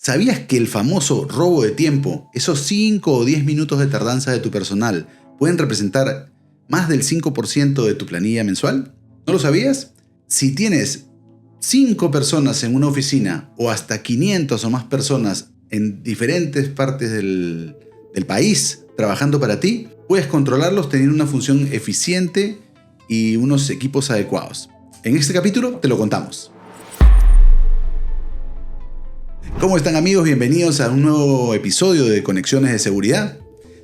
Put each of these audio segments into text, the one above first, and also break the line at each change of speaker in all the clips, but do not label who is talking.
¿Sabías que el famoso robo de tiempo, esos 5 o 10 minutos de tardanza de tu personal, pueden representar más del 5% de tu planilla mensual? ¿No lo sabías? Si tienes 5 personas en una oficina o hasta 500 o más personas en diferentes partes del país trabajando para ti, puedes controlarlos teniendo una función eficiente y unos equipos adecuados. En este capítulo te lo contamos. ¿Cómo están, amigos? Bienvenidos a un nuevo episodio de Conexiones de Seguridad,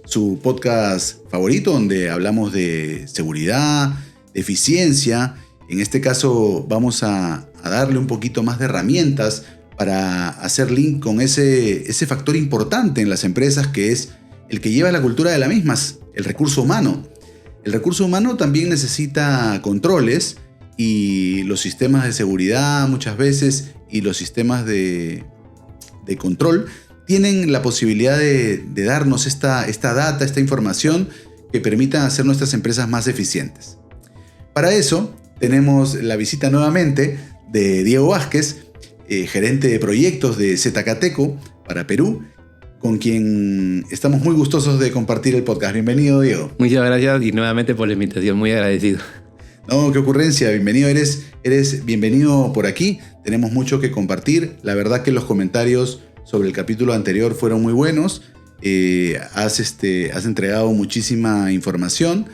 su podcast favorito donde hablamos de seguridad, de eficiencia. En este caso vamos a darle un poquito más de herramientas para hacer link con ese factor importante en las empresas, que es el que lleva la cultura de las mismas, el recurso humano. El recurso humano también necesita controles, y los sistemas de seguridad muchas veces y los sistemas de control tienen la posibilidad de darnos esta data, esta información que permita hacer nuestras empresas más eficientes. Para eso tenemos la visita nuevamente de Diego Vázquez, gerente de proyectos de Zetcateco para Perú, con quien estamos muy gustosos de compartir el podcast. Bienvenido, Diego.
Muchas gracias y nuevamente por la invitación, muy agradecido.
No, qué ocurrencia, bienvenido, eres bienvenido por aquí. Tenemos mucho que compartir. La verdad que los comentarios sobre el capítulo anterior fueron muy buenos. Has entregado muchísima información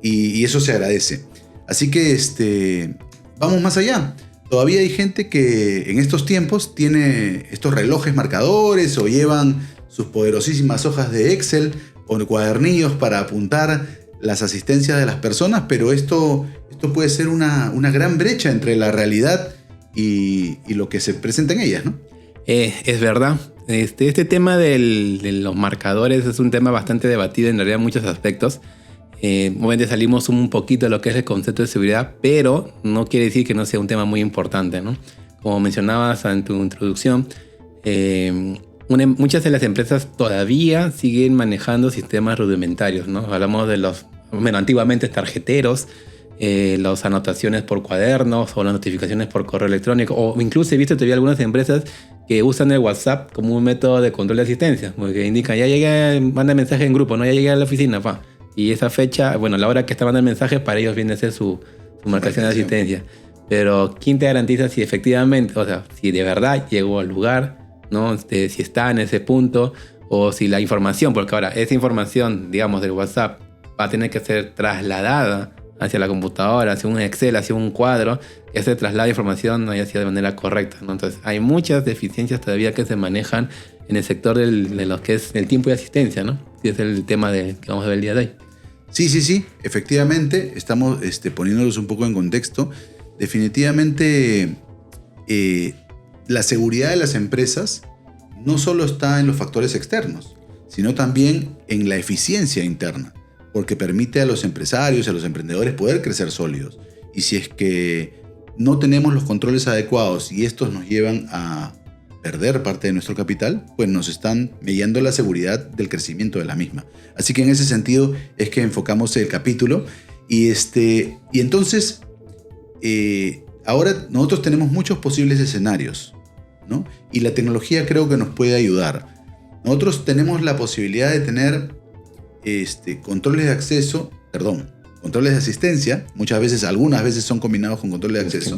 y eso se agradece. Así que vamos más allá. Todavía hay gente que en estos tiempos tiene estos relojes marcadores o llevan sus poderosísimas hojas de Excel o cuadernillos para apuntar las asistencias de las personas, pero esto puede ser una gran brecha entre la realidad y lo que se presenta en ellas, ¿no?
Es verdad. Este tema de los marcadores es un tema bastante debatido en realidad en muchos aspectos. Obviamente salimos un poquito de lo que es el concepto de seguridad, pero no quiere decir que no sea un tema muy importante, ¿no? Como mencionabas en tu introducción, muchas de las empresas todavía siguen manejando sistemas rudimentarios, ¿no? Hablamos de antiguamente tarjeteros, las anotaciones por cuadernos o las notificaciones por correo electrónico, o incluso he visto todavía algunas empresas que usan el WhatsApp como un método de control de asistencia, porque indican, ya llegué, manda mensaje en grupo, no, ya llegué a la oficina, y esa fecha, la hora que está mandando el mensaje para ellos viene a ser su marcación de asistencia. Pero ¿quién te garantiza si efectivamente, si de verdad llegó al lugar, ¿no? Si está en ese punto, o si la información, porque ahora esa información, digamos, del WhatsApp va a tener que ser trasladada hacia la computadora, hacia un Excel, hacia un cuadro, que ese traslado de información no haya sido de manera correcta, ¿no? Entonces hay muchas deficiencias todavía que se manejan en el sector de lo que es el tiempo de asistencia, ¿no? Que es el tema que vamos a ver el día de hoy.
Sí, efectivamente, estamos poniéndolos un poco en contexto. Definitivamente la seguridad de las empresas no solo está en los factores externos, sino también en la eficiencia interna, porque permite a los empresarios, a los emprendedores poder crecer sólidos. Y si es que no tenemos los controles adecuados y estos nos llevan a perder parte de nuestro capital, pues nos están mellando la seguridad del crecimiento de la misma. Así que en ese sentido es que enfocamos el capítulo. Y entonces, ahora nosotros tenemos muchos posibles escenarios, ¿no? Y la tecnología creo que nos puede ayudar. Nosotros tenemos la posibilidad de tener controles de asistencia. Algunas veces son combinados con controles de acceso.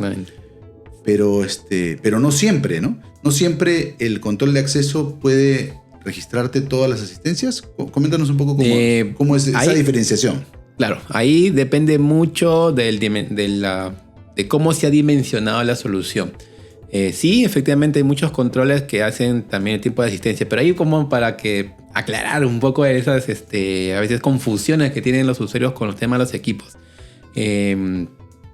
Pero no siempre, ¿no? No siempre el control de acceso puede registrarte todas las asistencias. Coméntanos un poco cómo es esa diferenciación.
Claro, ahí depende mucho de cómo se ha dimensionado la solución. Sí, efectivamente hay muchos controles que hacen también el tiempo de asistencia, pero ahí como para aclarar un poco esas a veces confusiones que tienen los usuarios con los temas de los equipos.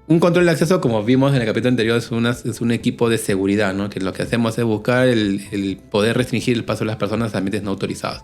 Un control de acceso, como vimos en el capítulo anterior, es un equipo de seguridad, ¿no? Que lo que hacemos es buscar el poder restringir el paso de las personas a ambientes no autorizados.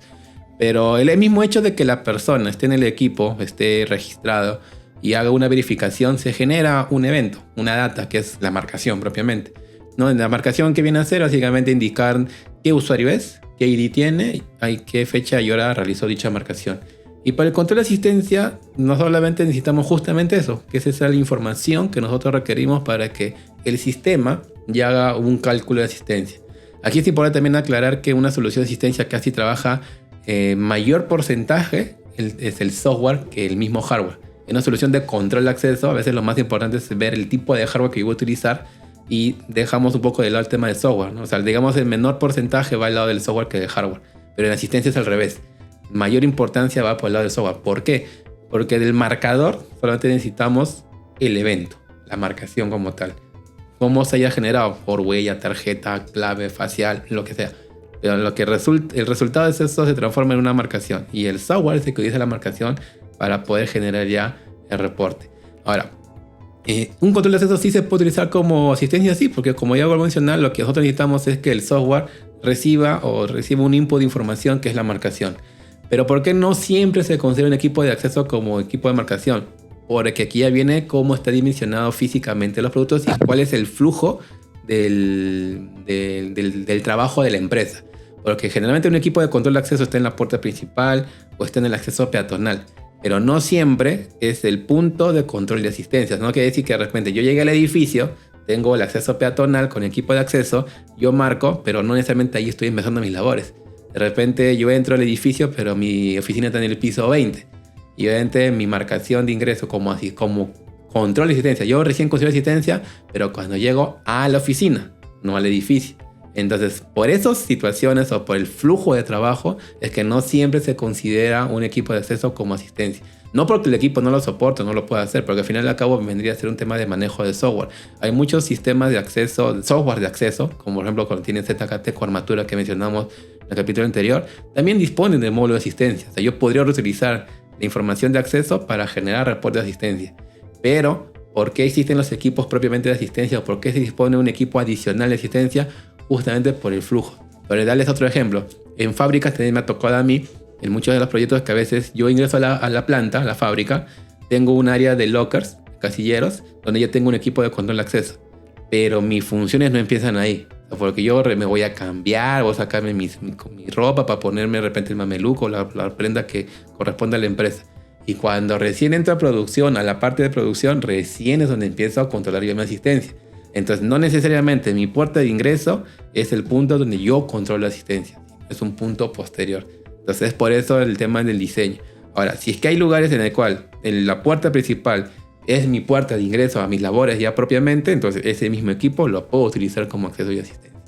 Pero el mismo hecho de que la persona esté en el equipo, esté registrado y haga una verificación, se genera un evento, una data, que es la marcación propiamente, ¿no? La marcación que viene a ser básicamente indicar qué usuario es, qué ID tiene, qué fecha y hora realizó dicha marcación. Y para el control de asistencia, no solamente necesitamos justamente eso, que es esa la información que nosotros requerimos para que el sistema ya haga un cálculo de asistencia. Aquí es importante también aclarar que una solución de asistencia casi trabaja mayor porcentaje es el software que el mismo hardware. En una solución de control de acceso, a veces lo más importante es ver el tipo de hardware que yo voy a utilizar y dejamos un poco de lado el tema del software, ¿no? O sea, digamos, el menor porcentaje va al lado del software que del hardware. Pero en asistencia es al revés. Mayor importancia va por el lado del software. ¿Por qué? Porque del marcador solamente necesitamos el evento, la marcación como tal. Cómo se haya generado por huella, tarjeta, clave, facial, lo que sea. Pero el resultado de eso se transforma en una marcación. Y el software es el que utiliza la marcación para poder generar ya el reporte. Ahora, un control de acceso sí se puede utilizar como asistencia, sí, porque como ya vuelvo a mencionar, lo que nosotros necesitamos es que el software reciba un input de información que es la marcación. Pero ¿por qué no siempre se considera un equipo de acceso como equipo de marcación? Porque aquí ya viene cómo está dimensionado físicamente los productos y cuál es el flujo del trabajo de la empresa. Porque generalmente un equipo de control de acceso está en la puerta principal o está en el acceso peatonal. Pero no siempre es el punto de control de asistencia. No quiere decir que de repente yo llegue al edificio, tengo el acceso peatonal con equipo de acceso, yo marco, pero no necesariamente ahí estoy empezando mis labores. De repente yo entro al edificio, pero mi oficina está en el piso 20. Y obviamente mi marcación de ingreso como control de asistencia. Yo recién considero asistencia, pero cuando llego a la oficina, no al edificio. Entonces, por esas situaciones o por el flujo de trabajo es que no siempre se considera un equipo de acceso como asistencia. No porque el equipo no lo soporte, no lo pueda hacer, porque al final y al cabo vendría a ser un tema de manejo de software. Hay muchos sistemas de acceso, software de acceso, como por ejemplo cuando tienen ZKT con armatura que mencionamos en el capítulo anterior, también disponen de módulo de asistencia. O sea, yo podría reutilizar la información de acceso para generar reportes de asistencia. Pero, ¿por qué existen los equipos propiamente de asistencia o por qué se dispone un equipo adicional de asistencia? Justamente por el flujo. Para darles otro ejemplo, en fábricas también me ha tocado a mí, en muchos de los proyectos que a veces yo ingreso a la planta, a la fábrica, tengo un área de lockers, casilleros, donde yo tengo un equipo de control de acceso. Pero mis funciones no empiezan ahí. O sea, porque yo me voy a cambiar, voy a sacarme mi ropa para ponerme de repente el mameluco, la prenda que corresponde a la empresa. Y cuando recién entro a producción, a la parte de producción, recién es donde empiezo a controlar yo mi asistencia. Entonces, no necesariamente mi puerta de ingreso es el punto donde yo controlo la asistencia. Es un punto posterior. Entonces, es por eso el tema del diseño. Ahora, si es que hay lugares en el cual la puerta principal es mi puerta de ingreso a mis labores ya propiamente, entonces ese mismo equipo lo puedo utilizar como acceso y asistencia.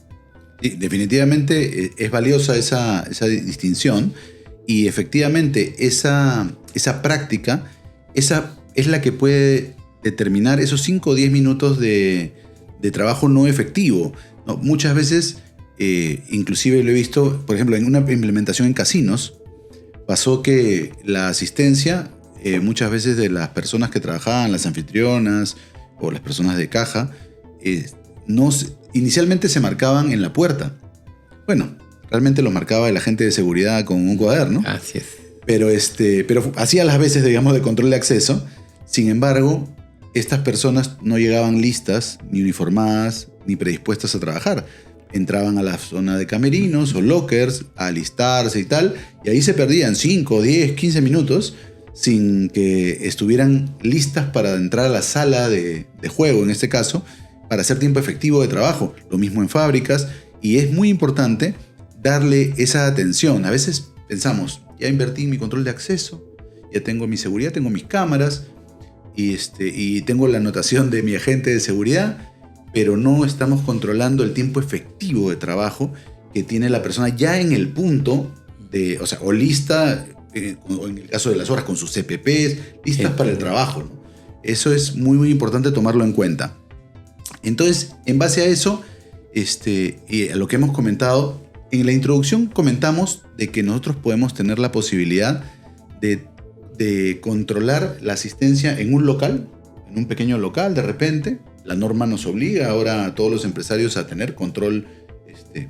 Sí, definitivamente es valiosa esa distinción y efectivamente esa práctica esa es la que puede determinar esos 5 o 10 minutos de trabajo no efectivo, ¿no? Muchas veces, inclusive lo he visto, por ejemplo, en una implementación en casinos, pasó que la asistencia, muchas veces de las personas que trabajaban, las anfitrionas o las personas de caja, inicialmente se marcaban en la puerta. Bueno, realmente lo marcaba el agente de seguridad con un cuaderno.
Así es.
Pero hacía las veces, digamos, de control de acceso. Sin embargo, estas personas no llegaban listas, ni uniformadas, ni predispuestas a trabajar. Entraban a la zona de camerinos o lockers a alistarse y tal, y ahí se perdían 5, 10, 15 minutos sin que estuvieran listas para entrar a la sala de juego, en este caso, para hacer tiempo efectivo de trabajo. Lo mismo en fábricas, y es muy importante darle esa atención. A veces pensamos, ya invertí en mi control de acceso, ya tengo mi seguridad, tengo mis cámaras, y tengo la anotación de mi agente de seguridad, pero no estamos controlando el tiempo efectivo de trabajo que tiene la persona ya en el punto o lista, o en el caso de las horas, con sus CPPs, listas para el trabajo, ¿no? Eso es muy, muy importante tomarlo en cuenta. Entonces, en base a eso, y a lo que hemos comentado, en la introducción comentamos de que nosotros podemos tener la posibilidad de controlar la asistencia en un local, en un pequeño local de repente. La norma nos obliga ahora a todos los empresarios a tener control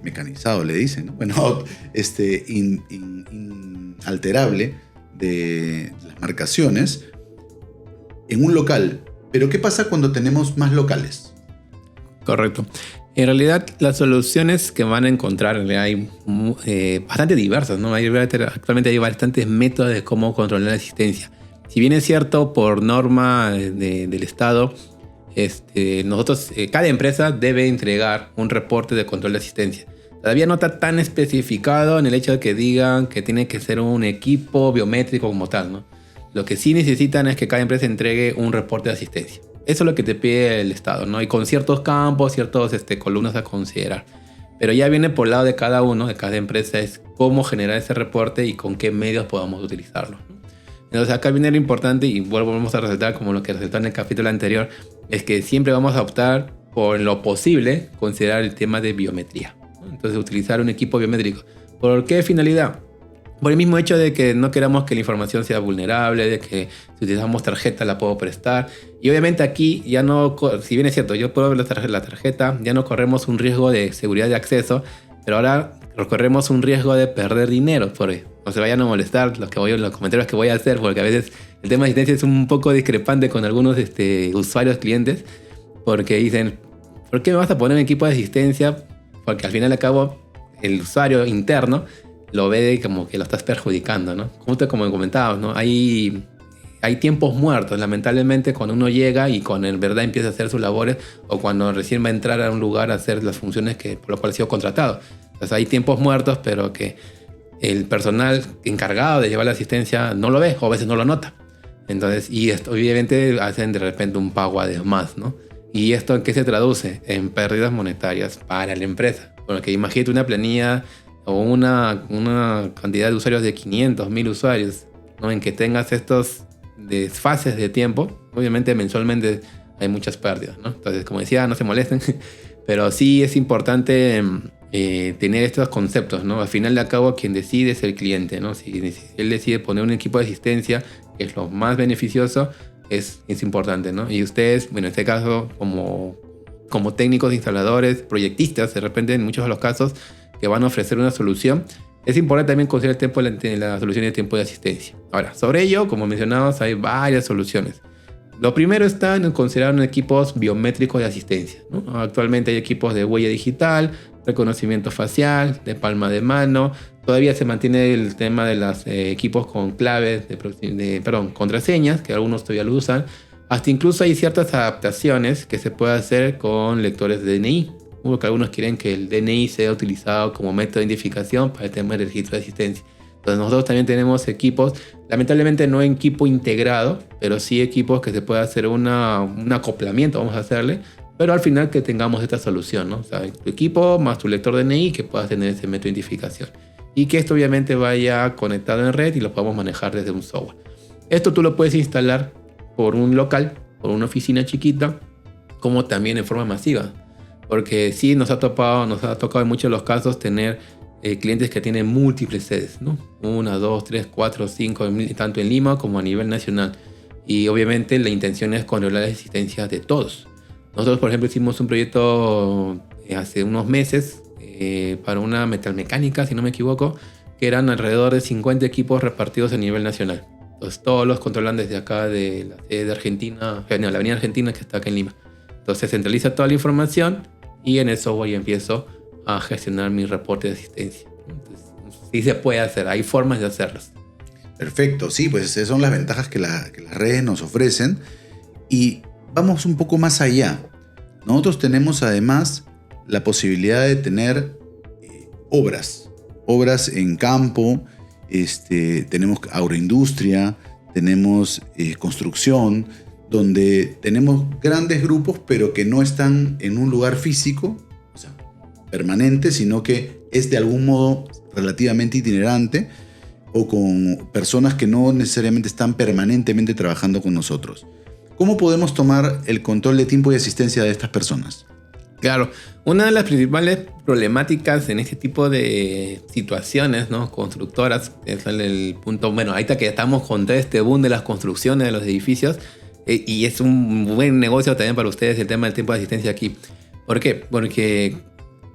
mecanizado, le dicen, ¿no? Bueno, inalterable de las marcaciones en un local. Pero ¿qué pasa cuando tenemos más locales?
Correcto. En realidad, las soluciones que van a encontrar hay bastante diversas, ¿no? Actualmente hay bastantes métodos de cómo controlar la asistencia. Si bien es cierto, por norma del Estado, nosotros, cada empresa debe entregar un reporte de control de asistencia. Todavía no está tan especificado en el hecho de que digan que tiene que ser un equipo biométrico como tal, ¿no? Lo que sí necesitan es que cada empresa entregue un reporte de asistencia. Eso es lo que te pide el Estado, ¿no? Y con ciertos campos, ciertos columnas a considerar. Pero ya viene por el lado de cada uno, de cada empresa, es cómo generar ese reporte y con qué medios podamos utilizarlo, ¿no? Entonces acá viene lo importante, y volvemos a resaltar como lo que resaltó en el capítulo anterior, es que siempre vamos a optar por lo posible considerar el tema de biometría, ¿no? Entonces utilizar un equipo biométrico. ¿Por qué finalidad? Por el mismo hecho de que no queramos que la información sea vulnerable, de que si utilizamos tarjeta la puedo prestar. Y obviamente aquí ya no, si bien es cierto, yo puedo ver la tarjeta, ya no corremos un riesgo de seguridad de acceso, pero ahora corremos un riesgo de perder dinero. No se vayan a molestar los comentarios que voy a hacer, porque a veces el tema de asistencia es un poco discrepante con algunos usuarios, clientes, porque dicen, ¿por qué me vas a poner un equipo de asistencia? Porque al final y al cabo el usuario interno lo ve como que lo estás perjudicando, ¿no? Como comentabas, ¿no? Hay tiempos muertos, lamentablemente, cuando uno llega y cuando en verdad empieza a hacer sus labores, o cuando recién va a entrar a un lugar a hacer las funciones por las cuales ha sido contratado. Entonces hay tiempos muertos, pero que el personal encargado de llevar la asistencia no lo ve, o a veces no lo nota. Entonces, y esto obviamente hacen de repente un pago además, ¿no? ¿Y esto en qué se traduce? En pérdidas monetarias para la empresa. Porque imagínate una planilla o una cantidad de usuarios de 500, 1000 usuarios, ¿no? En que tengas estos desfases de tiempo, obviamente mensualmente hay muchas pérdidas, ¿no? Entonces, como decía, no se molesten, pero sí es importante tener estos conceptos, ¿no? Al final de cabo, quien decide es el cliente, ¿no? Si él decide poner un equipo de asistencia, que es lo más beneficioso, es importante, ¿no? Y ustedes, bueno, en este caso, como técnicos, instaladores, proyectistas, de repente en muchos de los casos que van a ofrecer una solución, es importante también considerar el tiempo la solución de tiempo de asistencia. Ahora, sobre ello, como mencionamos, hay varias soluciones. Lo primero está en considerar equipos biométricos de asistencia, ¿no? Actualmente hay equipos de huella digital, reconocimiento facial, de palma de mano. Todavía se mantiene el tema de los equipos con claves, contraseñas, que algunos todavía lo usan. Hasta incluso hay ciertas adaptaciones que se puede hacer con lectores de DNI. Que algunos quieren que el DNI sea utilizado como método de identificación para el tema del registro de asistencia. Entonces nosotros también tenemos equipos, lamentablemente no en equipo integrado, pero sí equipos que se puede hacer un acoplamiento, vamos a hacerle, pero al final que tengamos esta solución, ¿no? O sea, tu equipo más tu lector DNI que puedas tener ese método de identificación. Y que esto obviamente vaya conectado en red y lo podamos manejar desde un software. Esto tú lo puedes instalar por un local, por una oficina chiquita, como también en forma masiva. Porque sí nos ha tocado en muchos de los casos tener clientes que tienen múltiples sedes, ¿no? 1, 2, 3, 4, 5, tanto en Lima como a nivel nacional. Y obviamente la intención es controlar la existencia de todos. Nosotros, por ejemplo, hicimos un proyecto hace unos meses para una metalmecánica, si no me equivoco, que eran alrededor de 50 equipos repartidos a nivel nacional. Entonces todos los controlan desde acá de la sede de Argentina, la avenida Argentina que está acá en Lima. Entonces centraliza toda la información y en el software ya empiezo a gestionar mi reporte de asistencia. Entonces, sí se puede hacer, hay formas de hacerlos.
Perfecto, sí, pues esas son las ventajas que las redes nos ofrecen. Y vamos un poco más allá. Nosotros tenemos además la posibilidad de tener obras en campo, tenemos agroindustria, tenemos construcción, donde tenemos grandes grupos, pero que no están en un lugar físico, o sea, permanente, sino que es de algún modo relativamente itinerante o con personas que no necesariamente están permanentemente trabajando con nosotros. ¿Cómo podemos tomar el control de tiempo y asistencia de estas personas?
Claro, una de las principales problemáticas en este tipo de situaciones, ¿no? Constructoras, es el punto, bueno, ahorita que estamos con todo este boom de las construcciones de los edificios, y es un buen negocio también para ustedes el tema del tiempo de asistencia aquí. ¿Por qué? Porque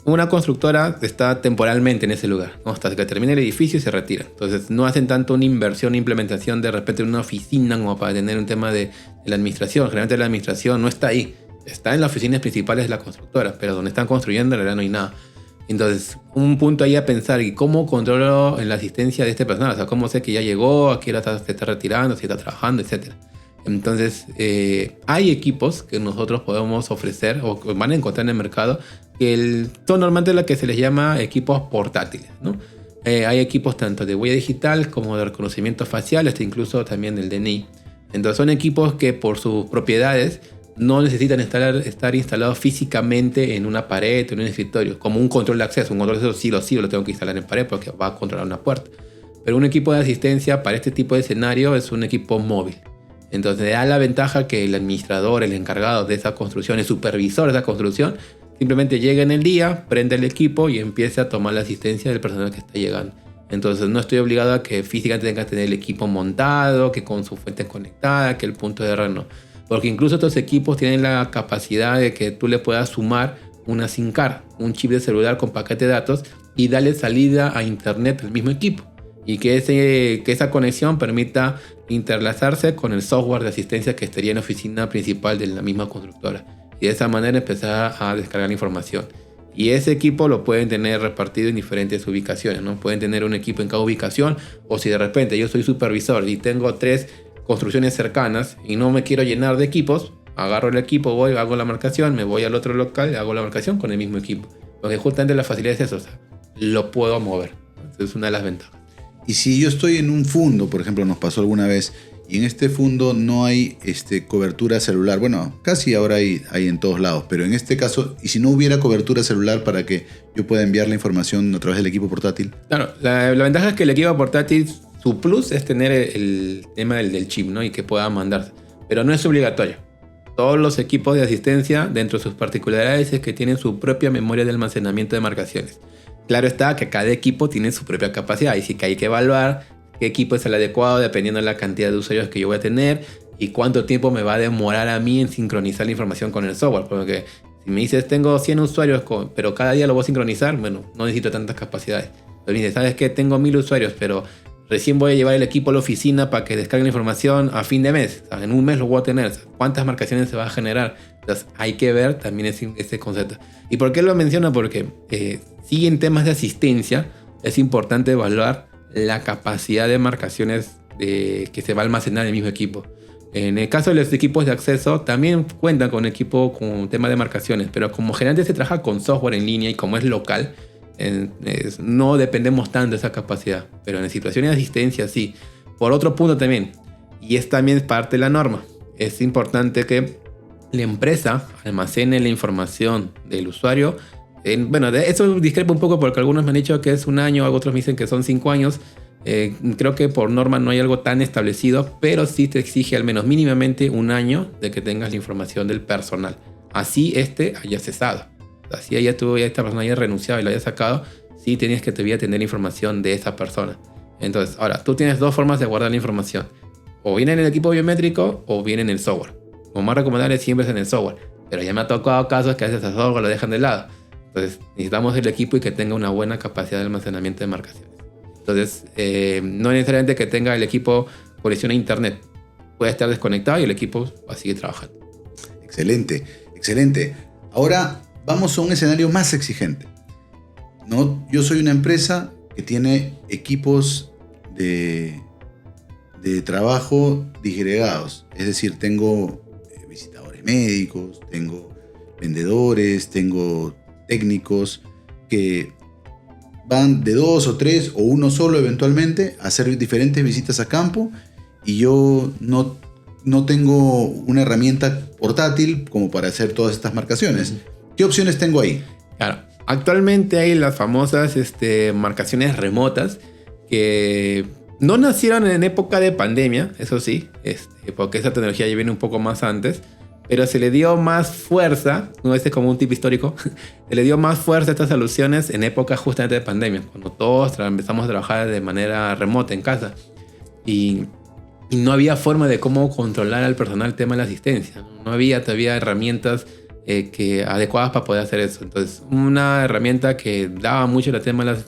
una constructora está temporalmente en ese lugar, ¿no? Hasta que termine el edificio y se retira. Entonces no hacen tanto una inversión, implementación de repente en una oficina como para tener un tema de la administración. Generalmente la administración no está ahí, está en las oficinas principales de la constructora, pero donde están construyendo en realidad no hay nada. Entonces, un punto ahí a pensar, ¿y cómo controlo en la asistencia de este personal? O sea, ¿cómo sé que ya llegó, a qué hora se está retirando, si está trabajando, etcétera? Entonces, hay equipos que nosotros podemos ofrecer o que van a encontrar en el mercado que son normalmente lo que se les llama equipos portátiles, ¿no? Hay equipos tanto de huella digital como de reconocimiento facial, incluso también del DNI. Entonces, son equipos que por sus propiedades no necesitan estar instalados físicamente en una pared o en un escritorio, como un control de acceso. Un control de acceso sí lo tengo que instalar en pared porque va a controlar una puerta. Pero un equipo de asistencia para este tipo de escenario es un equipo móvil. Entonces da la ventaja que el administrador, el encargado de esa construcción, el supervisor de esa construcción, simplemente llega en el día, prende el equipo y empieza a tomar la asistencia del personal que está llegando. Entonces no estoy obligado a que físicamente tenga que tener el equipo montado, que con su fuente conectada, que el punto de error no. Porque incluso estos equipos tienen la capacidad de que tú le puedas sumar una SIM card, un chip de celular con paquete de datos y darle salida a internet al mismo equipo. Y que esa conexión permita interlazarse con el software de asistencia que estaría en la oficina principal de la misma constructora. Y de esa manera empezar a descargar información. Y ese equipo lo pueden tener repartido en diferentes ubicaciones, ¿no? Pueden tener un equipo en cada ubicación, o si de repente yo soy supervisor y tengo 3 construcciones cercanas y no me quiero llenar de equipos, agarro el equipo, voy, hago la marcación, me voy al otro local, hago la marcación con el mismo equipo. Porque justamente la facilidad es eso, o sea, lo puedo mover. Entonces es una de las ventajas.
Y si yo estoy en un fundo, por ejemplo, nos pasó alguna vez, y en este fundo no hay cobertura celular, bueno, casi ahora hay en todos lados, pero en este caso, ¿y si no hubiera cobertura celular para que yo pueda enviar la información a través del equipo portátil?
Claro, la ventaja es que el equipo portátil, su plus es tener el tema del chip, ¿no? Y que pueda mandarse, pero no es obligatorio. Todos los equipos de asistencia, dentro de sus particularidades, es que tienen su propia memoria de almacenamiento de marcaciones. Claro está que cada equipo tiene su propia capacidad y sí que hay que evaluar qué equipo es el adecuado dependiendo de la cantidad de usuarios que yo voy a tener y cuánto tiempo me va a demorar a mí en sincronizar la información con el software. Porque si me dices tengo 100 usuarios, pero cada día lo voy a sincronizar, bueno, no necesito tantas capacidades. Pero me dices, ¿sabes qué? Tengo 1000 usuarios, pero recién voy a llevar el equipo a la oficina para que descargue la información a fin de mes. O sea, en un mes lo voy a tener. O sea, ¿cuántas marcaciones se va a generar? Entonces hay que ver también ese concepto. ¿Y por qué lo menciono? Porque sí, en temas de asistencia es importante evaluar la capacidad de marcaciones que se va a almacenar en el mismo equipo. En el caso de los equipos de acceso también cuentan con equipo con tema de marcaciones, pero como generalmente se trabaja con software en línea y como es local, no dependemos tanto de esa capacidad. Pero en situaciones de asistencia sí. Por otro punto también, y es también parte de la norma, es importante que la empresa almacene la información del usuario. Bueno, de eso discrepo un poco porque algunos me han dicho que es 1 año, otros me dicen que son 5 años. Creo que por norma no hay algo tan establecido, pero sí te exige al menos mínimamente 1 año de que tengas la información del personal. Así haya cesado. Así esta persona haya renunciado y lo haya sacado, sí tienes que todavía tener información de esa persona. Entonces, ahora, tú tienes 2 formas de guardar la información. O viene en el equipo biométrico o viene en el software. Lo más recomendable siempre es en el software. Pero ya me ha tocado casos que a veces el software lo dejan de lado. Entonces necesitamos el equipo y que tenga una buena capacidad de almacenamiento de marcaciones. Entonces no necesariamente que tenga el equipo conexión a internet. Puede estar desconectado y el equipo va a seguir trabajando.
Excelente, excelente. Ahora vamos a un escenario más exigente. ¿No? Yo soy una empresa que tiene equipos de trabajo disgregados. Es decir, tengo visitadores médicos, tengo vendedores, tengo técnicos que van de 2 o 3 o 1 solo eventualmente a hacer diferentes visitas a campo y yo no tengo una herramienta portátil como para hacer todas estas marcaciones. ¿Qué opciones tengo ahí?
Claro, actualmente hay las famosas marcaciones remotas que no nacieron en época de pandemia, eso sí, porque esa tecnología ya viene un poco más antes. Pero se le dio más fuerza, no es como un tip histórico, se le dio más fuerza a estas soluciones en época justamente de pandemia, cuando todos empezamos a trabajar de manera remota en casa. Y no había forma de cómo controlar al personal el tema de la asistencia. No había todavía herramientas adecuadas para poder hacer eso. Entonces, una herramienta que daba mucho el tema de los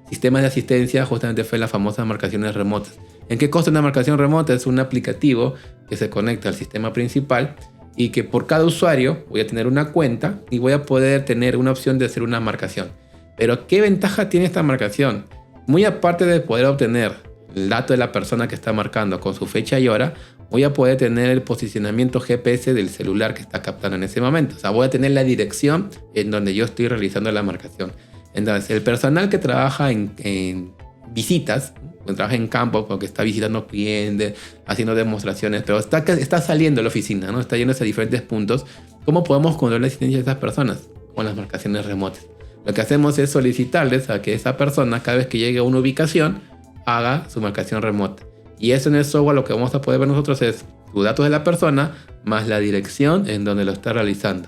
sistemas de asistencia justamente fue las famosas marcaciones remotas. ¿En qué consta una marcación remota? Es un aplicativo que se conecta al sistema principal y que por cada usuario voy a tener una cuenta y voy a poder tener una opción de hacer una marcación. Pero ¿qué ventaja tiene esta marcación? Muy aparte de poder obtener el dato de la persona que está marcando con su fecha y hora, voy a poder tener el posicionamiento GPS del celular que está captando en ese momento. O sea, voy a tener la dirección en donde yo estoy realizando la marcación. Entonces, el personal que trabaja en visitas, que trabaja en campo, porque está visitando clientes, haciendo demostraciones, pero está saliendo de la oficina, ¿no? Está yendo hacia diferentes puntos. ¿Cómo podemos controlar la asistencia de esas personas? Con las marcaciones remotas. Lo que hacemos es solicitarles a que esa persona, cada vez que llegue a una ubicación, haga su marcación remota. Y eso en el software lo que vamos a poder ver nosotros es los datos de la persona más la dirección en donde lo está realizando.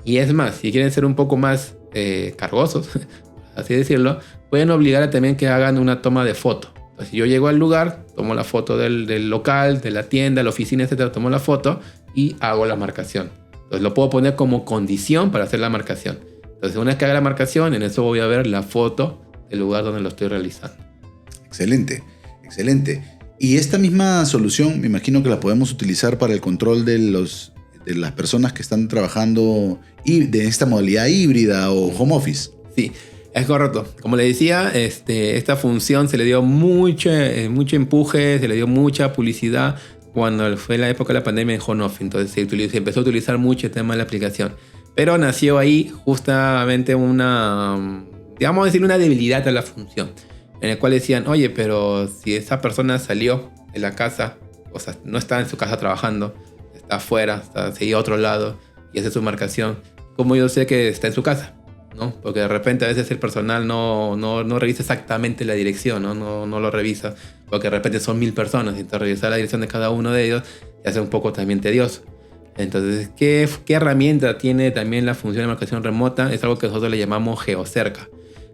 Y es más, si quieren ser un poco más cargosos, así decirlo, pueden obligar a también que hagan una toma de foto. Entonces, si yo llego al lugar, tomo la foto del local, de la tienda, la oficina, etc., tomo la foto y hago la marcación. Entonces lo puedo poner como condición para hacer la marcación. Entonces una vez que haga la marcación, en eso voy a ver la foto del lugar donde lo estoy realizando.
Excelente, excelente. Y esta misma solución, me imagino que la podemos utilizar para el control de las personas que están trabajando de esta modalidad híbrida o home office.
Sí, es correcto. Como le decía, esta función se le dio mucho empuje, se le dio mucha publicidad cuando fue la época de la pandemia en home office. Entonces se empezó a utilizar mucho el tema de la aplicación. Pero nació ahí justamente una debilidad de la función. En el cual decían, oye, pero si esa persona salió de la casa, o sea, no está en su casa trabajando, está afuera, se iba a otro lado y hace su marcación, ¿cómo yo sé que está en su casa? ¿No? Porque de repente a veces el personal no revisa exactamente la dirección, no lo revisa, porque de repente son 1000 personas y entonces revisar la dirección de cada uno de ellos se hace un poco también tedioso. Entonces, ¿qué herramienta tiene también la función de marcación remota? Es algo que nosotros le llamamos geocerca.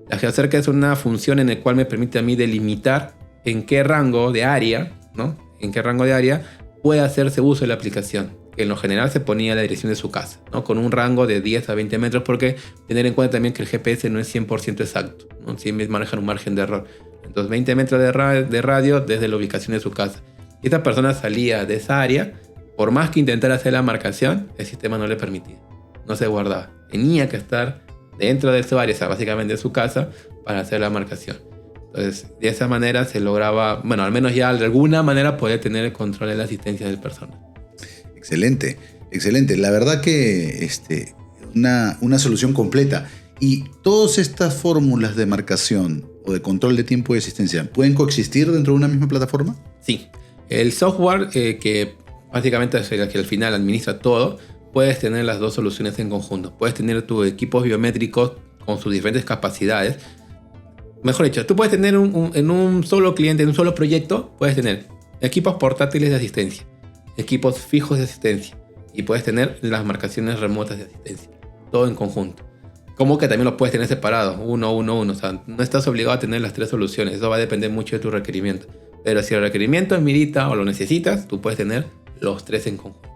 La geocerca es una función en la cual me permite a mí delimitar en qué rango de área, ¿no? En qué rango de área puede hacerse uso de la aplicación. Que en lo general se ponía la dirección de su casa, ¿no? Con un rango de 10 a 20 metros, porque tener en cuenta también que el GPS no es 100% exacto, ¿no? Siempre manejan un margen de error. Entonces, 20 metros de radio desde la ubicación de su casa. Y esta persona salía de esa área, por más que intentara hacer la marcación, el sistema no le permitía. No se guardaba. Tenía que estar dentro de su área, o sea, básicamente de su casa, para hacer la marcación. Entonces, de esa manera se lograba, bueno, al menos ya de alguna manera poder tener el control de la asistencia del personal.
Excelente, excelente. La verdad que una solución completa. ¿Y todas estas fórmulas de marcación o de control de tiempo de asistencia pueden coexistir dentro de una misma plataforma?
Sí. El software que básicamente es el que al final administra todo, puedes tener las dos soluciones en conjunto. Puedes tener tus equipos biométricos con sus diferentes capacidades. Mejor dicho, tú puedes tener en un solo cliente, en un solo proyecto, puedes tener equipos portátiles de asistencia, equipos fijos de asistencia, y puedes tener las marcaciones remotas de asistencia, todo en conjunto. Como que también lo puedes tener separado, uno. O sea, no estás obligado a tener las tres soluciones. Eso va a depender mucho de tu requerimiento. Pero si el requerimiento es mirita o lo necesitas, tú puedes tener los tres en conjunto.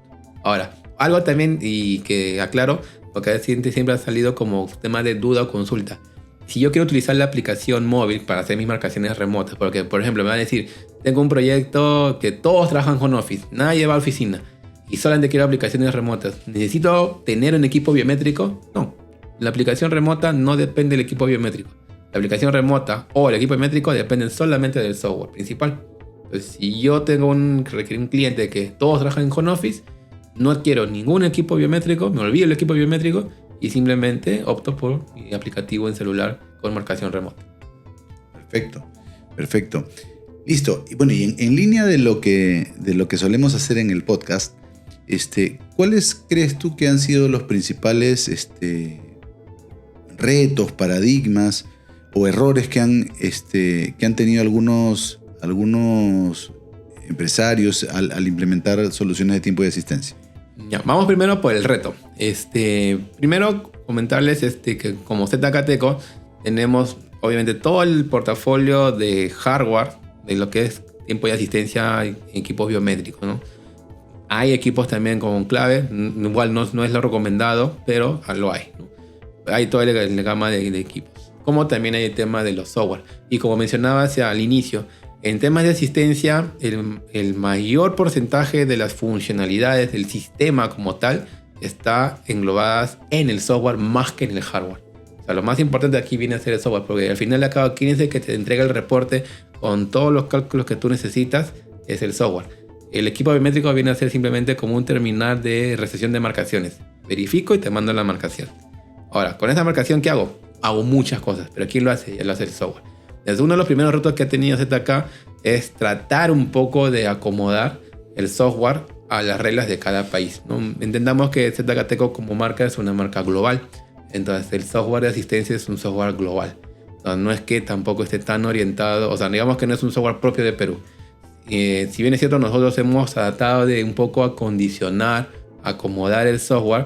Ahora, algo también y que aclaro, porque siempre ha salido como tema de duda o consulta. Si yo quiero utilizar la aplicación móvil para hacer mis marcaciones remotas, porque por ejemplo me van a decir, tengo un proyecto que todos trabajan con Office, nadie va a oficina y solamente quiero aplicaciones remotas, ¿necesito tener un equipo biométrico? No, la aplicación remota no depende del equipo biométrico. La aplicación remota o el equipo biométrico dependen solamente del software principal. Entonces, si yo tengo un cliente que todos trabajan en home office, no adquiero ningún equipo biométrico, me olvido el equipo biométrico y simplemente opto por mi aplicativo en celular con marcación remota.
Perfecto. Listo. Y bueno, y en línea de lo que solemos hacer en el podcast, ¿cuáles crees tú que han sido los principales retos, paradigmas o errores que han tenido algunos empresarios al implementar soluciones de tiempo de asistencia?
Ya, vamos primero por el reto. Primero comentarles que como ZKTeco tenemos obviamente todo el portafolio de hardware de lo que es tiempo de asistencia en equipos biométricos, ¿no? Hay equipos también con clave, igual no es lo recomendado, pero lo hay, ¿no? Hay toda la gama de equipos. Como también hay el tema de los software. Y como mencionaba al inicio, en temas de asistencia, el mayor porcentaje de las funcionalidades del sistema como tal está englobadas en el software más que en el hardware. O sea, lo más importante aquí viene a ser el software, porque al final de cabo, ¿quién es el que te entrega el reporte con todos los cálculos que tú necesitas? Es el software. El equipo biométrico viene a ser simplemente como un terminal de recepción de marcaciones. Verifico y te mando la marcación. Ahora, con esta marcación, ¿qué hago? Hago muchas cosas, pero ¿quién lo hace? Ya lo hace el software. Desde uno de los primeros retos que ha tenido ZK es tratar un poco de acomodar el software a las reglas de cada país, ¿no? Entendamos que ZK Tecco como marca es una marca global. Entonces el software de asistencia es un software global. Entonces, no es que tampoco esté tan orientado, o sea, digamos que no es un software propio de Perú. Si bien es cierto, nosotros hemos tratado de un poco acondicionar, acomodar el software,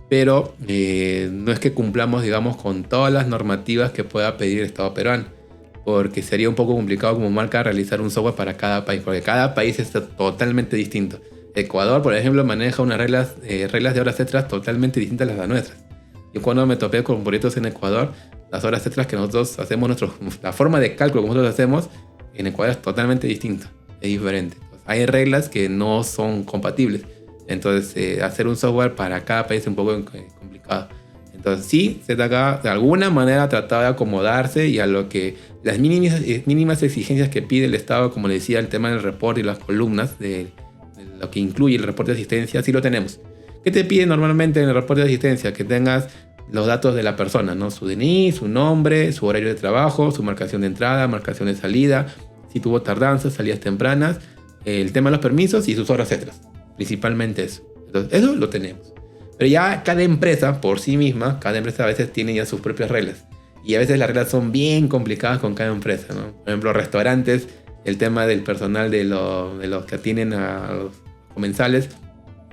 pero no es que cumplamos, digamos, con todas las normativas que pueda pedir el Estado peruano, porque sería un poco complicado como marca realizar un software para cada país, porque cada país es totalmente distinto. Ecuador, por ejemplo, maneja unas reglas de horas extras totalmente distintas a las nuestras. Yo cuando me topé con proyectos en Ecuador, las horas extras que nosotros hacemos, la forma de cálculo que nosotros hacemos en Ecuador es totalmente distinta, es diferente. Entonces, hay reglas que no son compatibles. Entonces, hacer un software para cada país es un poco complicado. Entonces, sí, ZK de alguna manera ha tratado de acomodarse y a lo que las mínimas exigencias que pide el Estado, como le decía, el tema del reporte y las columnas de lo que incluye el reporte de asistencia, sí lo tenemos. ¿Qué te pide normalmente en el reporte de asistencia? Que tengas los datos de la persona, ¿no? Su DNI, su nombre, su horario de trabajo, su marcación de entrada, marcación de salida, si tuvo tardanzas, salidas tempranas, el tema de los permisos y sus horas extras. Principalmente eso. Entonces, eso lo tenemos. Pero ya cada empresa, por sí misma, cada empresa a veces tiene ya sus propias reglas. Y a veces las reglas son bien complicadas con cada empresa, ¿no? Por ejemplo, restaurantes, el tema del personal de los que atienden a los comensales,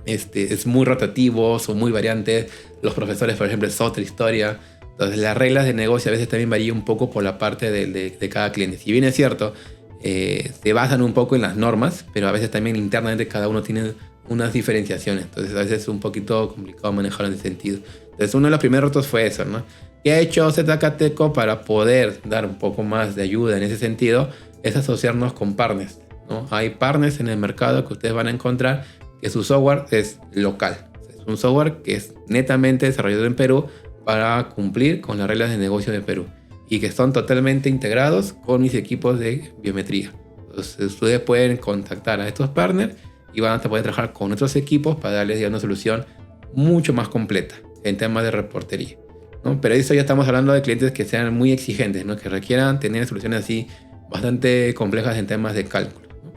es muy rotativo, son muy variantes. Los profesores, por ejemplo, es otra historia. Entonces, las reglas de negocio a veces también varían un poco por la parte de cada cliente. Si bien es cierto, se basan un poco en las normas, pero a veces también internamente cada uno tiene unas diferenciaciones. Entonces, a veces es un poquito complicado manejarlo en ese sentido. Entonces, uno de los primeros retos fue eso, ¿no? ¿Qué ha hecho ZK Tecco para poder dar un poco más de ayuda en ese sentido? Es asociarnos con partners, ¿no? Hay partners en el mercado que ustedes van a encontrar que su software es local. Es un software que es netamente desarrollado en Perú para cumplir con las reglas de negocio de Perú y que son totalmente integrados con mis equipos de biometría. Entonces, ustedes pueden contactar a estos partners y van a poder trabajar con otros equipos para darles ya una solución mucho más completa en temas de reportería, ¿no? Pero eso ya estamos hablando de clientes que sean muy exigentes, ¿no? Que requieran tener soluciones así bastante complejas en temas de cálculo, ¿no?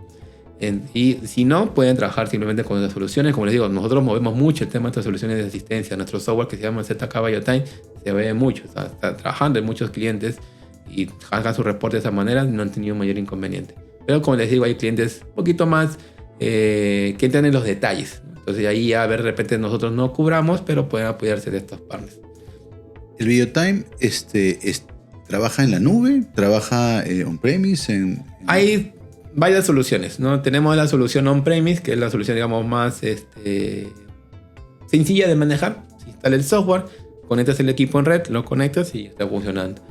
Y si no, pueden trabajar simplemente con las soluciones. Como les digo, nosotros movemos mucho el tema de estas soluciones de asistencia. Nuestro software que se llama ZK BioTime se ve mucho, está trabajando en muchos clientes y hagan su reporte de esa manera, no han tenido mayor inconveniente. Pero como les digo, hay clientes un poquito más que entran en los detalles. Entonces ahí ya a ver, de repente nosotros no cubramos, pero pueden apoyarse de estos partners.
¿El BioTime trabaja en la nube? ¿Trabaja on-premise? Hay
varias soluciones, ¿no? Tenemos la solución on-premise, que es la solución, digamos, más sencilla de manejar. Se instala el software, conectas el equipo en red, lo conectas y está funcionando.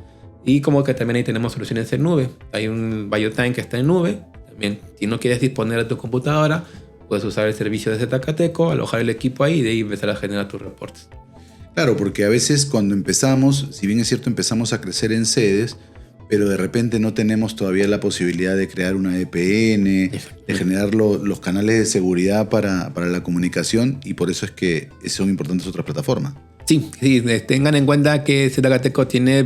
Y como que también ahí tenemos soluciones en nube. Hay un BioTime que está en nube. También, si no quieres disponer de tu computadora, puedes usar el servicio de ZK Tecco, alojar el equipo ahí y de ahí empezar a generar tus reportes.
Claro, porque a veces cuando empezamos, si bien es cierto, empezamos a crecer en sedes, pero de repente no tenemos todavía la posibilidad de crear una VPN, de generar los canales de seguridad para la comunicación, y por eso es que son importantes otras plataformas.
Sí, tengan en cuenta que ZK Tecco tiene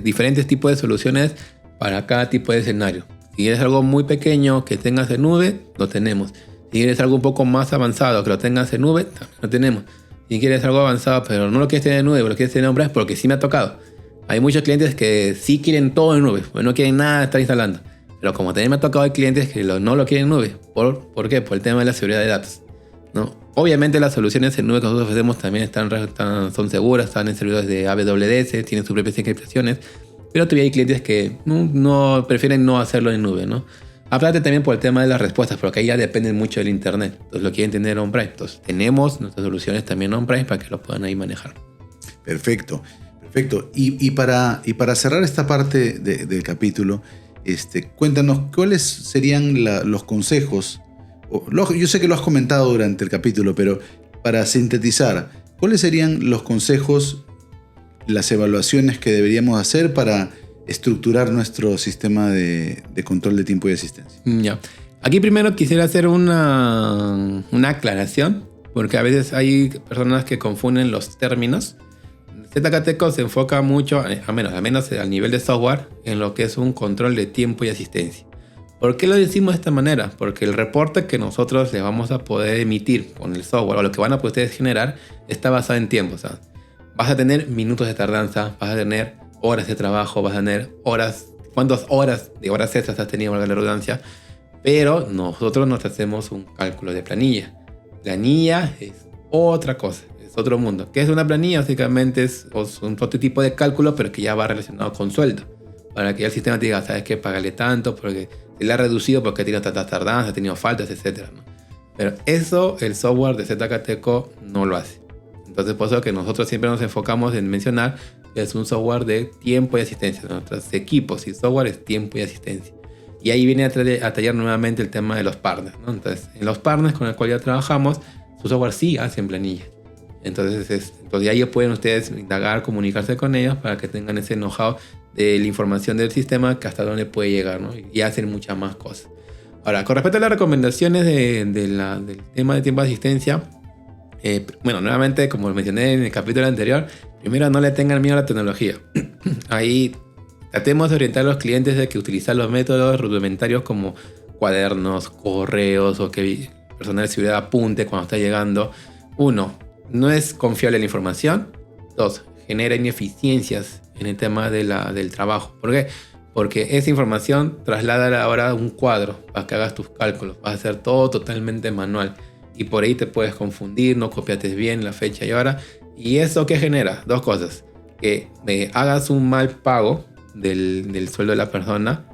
diferentes tipos de soluciones para cada tipo de escenario. Si quieres algo muy pequeño que tengas en nube, lo tenemos. Si quieres algo un poco más avanzado que lo tengas en nube, también lo tenemos. Si quieres algo avanzado pero no lo quieres tener en nube, pero lo quieres tener en on-premise, porque sí me ha tocado. Hay muchos clientes que sí quieren todo en nube, pues no quieren nada estar instalando. Pero como también me ha tocado, hay clientes que no lo quieren en nube. ¿Por qué? Por el tema de la seguridad de datos, ¿no? Obviamente las soluciones en nube que nosotros ofrecemos también son seguras, están en servidores de AWS, tienen sus propias encriptaciones, pero todavía hay clientes que no prefieren no hacerlo en nube, ¿no? Aparte también por el tema de las respuestas, porque ahí ya dependen mucho del internet. Entonces lo quieren tener on-premise. Entonces tenemos nuestras soluciones también on-premise para que lo puedan ahí manejar. Perfecto.
Y para cerrar esta parte del capítulo, cuéntanos cuáles serían los consejos. Yo sé que lo has comentado durante el capítulo, pero para sintetizar, ¿cuáles serían los consejos, las evaluaciones que deberíamos hacer para estructurar nuestro sistema de control de tiempo y asistencia?
Ya. Aquí primero quisiera hacer una aclaración, porque a veces hay personas que confunden los términos. ZKTeco se enfoca mucho, al menos al nivel de software, en lo que es un control de tiempo y asistencia. ¿Por qué lo decimos de esta manera? Porque el reporte que nosotros le vamos a poder emitir con el software, o lo que van a poder ustedes generar, está basado en tiempo. O sea, vas a tener minutos de tardanza, vas a tener horas de trabajo, vas a tener horas, cuántas horas de horas extras has tenido, valga la redundancia, pero nosotros nos hacemos un cálculo de planilla. Planilla es otra cosa, es otro mundo. ¿Qué es una planilla? Básicamente es un prototipo de cálculo, pero que ya va relacionado con sueldo. Para que el sistema te diga, ¿sabes qué? Págale tanto, porque se le ha reducido porque ha tenido tantas tardanzas, ha tenido faltas, etc., ¿no? Pero eso el software de ZKTeco no lo hace. Entonces, por eso que nosotros siempre nos enfocamos en mencionar que es un software de tiempo y asistencia. Nuestros equipos y software es tiempo y asistencia. Y ahí viene a tallar nuevamente el tema de los partners, ¿no? Entonces, en los partners con los cuales ya trabajamos, su software sí hace en planilla. Entonces ahí pueden ustedes indagar, comunicarse con ellos para que tengan ese know-how de la información del sistema que hasta dónde puede llegar, ¿no? Y hacen muchas más cosas. Ahora, con respecto a las recomendaciones del tema de tiempo de asistencia, nuevamente, como lo mencioné en el capítulo anterior, primero no le tengan miedo a la tecnología. Ahí tratemos de orientar a los clientes de que utilizar los métodos rudimentarios como cuadernos, correos o que el personal de seguridad apunte cuando está llegando. 1. No es confiable la información. 2. Genera ineficiencias en el tema del trabajo. ¿Por qué? Porque esa información traslada ahora a un cuadro para que hagas tus cálculos. Vas a hacer todo totalmente manual. Y por ahí te puedes confundir, no copiaste bien la fecha y hora. ¿Y eso qué genera? 2 cosas. Que hagas un mal pago del sueldo de la persona,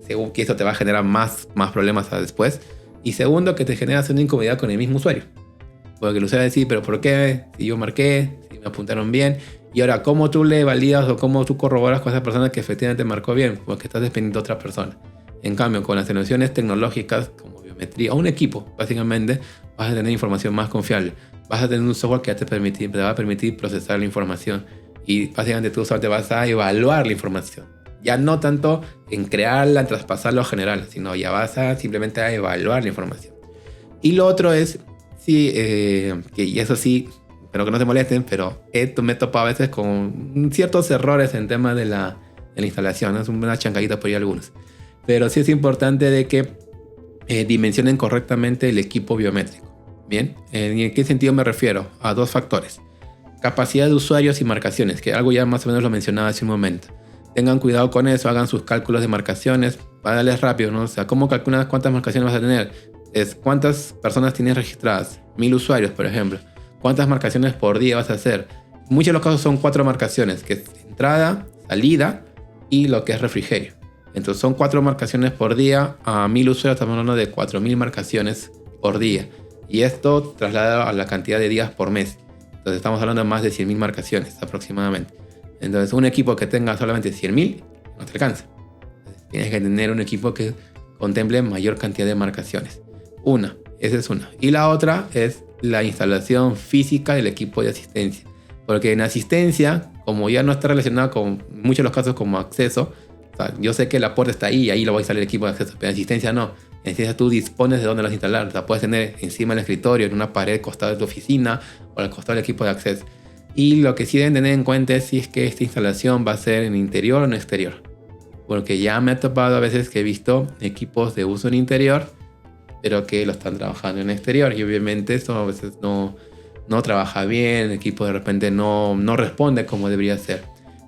según que eso te va a generar más problemas después. Y segundo, que te generas una incomodidad con el mismo usuario. Porque el usuario va a decir, pero ¿por qué? Si yo marqué, si me apuntaron bien. Y ahora, ¿cómo tú le validas o cómo tú corroboras con esa persona que efectivamente marcó bien? Porque estás dependiendo de otra persona. En cambio, con las soluciones tecnológicas como biometría o un equipo, básicamente, vas a tener información más confiable. Vas a tener un software que te va a permitir procesar la información. Y básicamente tú solo te vas a evaluar la información. Ya no tanto en crearla, traspasarlo a general, sino ya vas a simplemente a evaluar la información. Y lo otro es, y eso sí, espero que no se molesten, pero me he topado a veces con ciertos errores en tema de la instalación, ¿no? Es una chancadita por ahí algunos. Pero sí es importante de que dimensionen correctamente el equipo biométrico. ¿Bien? ¿En qué sentido me refiero? A 2 factores. Capacidad de usuarios y marcaciones, que algo ya más o menos lo mencionaba hace un momento. Tengan cuidado con eso, hagan sus cálculos de marcaciones, para darles rápido, ¿no? O sea, ¿cómo calculas cuántas marcaciones vas a tener? ¿Cuántas personas tienes registradas? 1000 usuarios, por ejemplo. ¿Cuántas marcaciones por día vas a hacer? Muchos de los casos son 4 marcaciones, que es entrada, salida y lo que es refrigerio. Entonces son 4 marcaciones por día. A 1000 usuarios estamos hablando de 4000 marcaciones por día. Y esto traslada a la cantidad de días por mes. Entonces estamos hablando de más de 100.000 marcaciones aproximadamente. Entonces un equipo que tenga solamente 100.000 no te alcanza. Entonces, tienes que tener un equipo que contemple mayor cantidad de marcaciones. Esa es una. Y la otra es la instalación física del equipo de asistencia. Porque en asistencia, como ya no está relacionado con muchos de los casos como acceso, o sea, yo sé que la puerta está ahí y ahí lo va a instalar el equipo de acceso, pero en asistencia no. En asistencia tú dispones de dónde las instalar. O sea, puedes tener encima del escritorio, en una pared al costado de tu oficina o al costado del equipo de acceso. Y lo que sí deben tener en cuenta es si es que esta instalación va a ser en interior o en exterior. Porque ya me ha topado a veces que he visto equipos de uso en interior, pero que lo están trabajando en exterior. Y obviamente esto a veces no trabaja bien, el equipo de repente no responde como debería ser.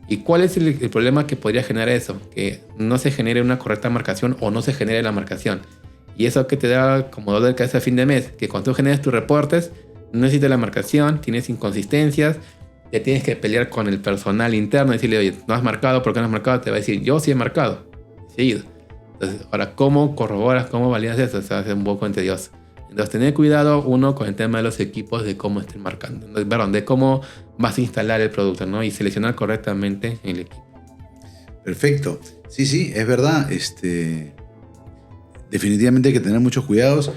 ¿Y cuál es el problema que podría generar eso? Que no se genere una correcta marcación o no se genere la marcación. Y eso que te da como dolor de cabeza a fin de mes, que cuando tú generas tus reportes, no necesitas la marcación, tienes inconsistencias, te tienes que pelear con el personal interno y decirle, oye, no has marcado, ¿por qué no has marcado? Te va a decir, yo sí he marcado, seguido. Entonces, ahora, ¿cómo corroboras, cómo validas eso? O sea, es un poco tedioso. Entonces, tener cuidado, uno, con el tema de los equipos, de cómo estén marcando, de cómo vas a instalar el producto, ¿no? Y seleccionar correctamente el equipo.
Perfecto. Sí, es verdad. Definitivamente hay que tener muchos cuidados.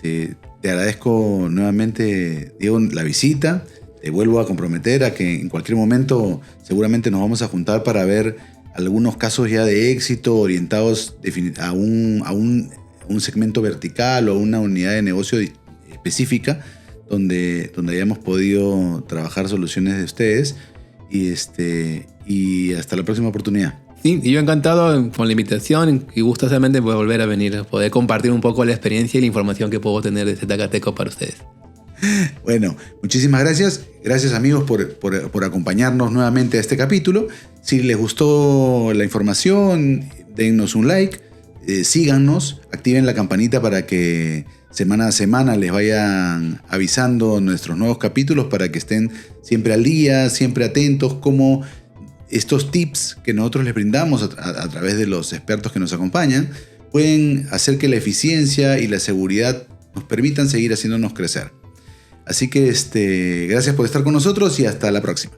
Te agradezco nuevamente, Diego, la visita. Te vuelvo a comprometer a que en cualquier momento seguramente nos vamos a juntar para ver algunos casos ya de éxito orientados a una un segmento vertical o una unidad de negocio específica donde hayamos podido trabajar soluciones de ustedes. Y hasta la próxima oportunidad.
Sí, y yo encantado con la invitación y gustosamente voy a volver a venir, poder compartir un poco la experiencia y la información que puedo tener de Zacatecas para ustedes.
Bueno, muchísimas gracias. Gracias, amigos, por acompañarnos nuevamente a este capítulo. Si les gustó la información, dennos un like, síganos, activen la campanita para que semana a semana les vayan avisando nuestros nuevos capítulos para que estén siempre al día, siempre atentos, como estos tips que nosotros les brindamos a través de los expertos que nos acompañan pueden hacer que la eficiencia y la seguridad nos permitan seguir haciéndonos crecer. Así que gracias por estar con nosotros y hasta la próxima.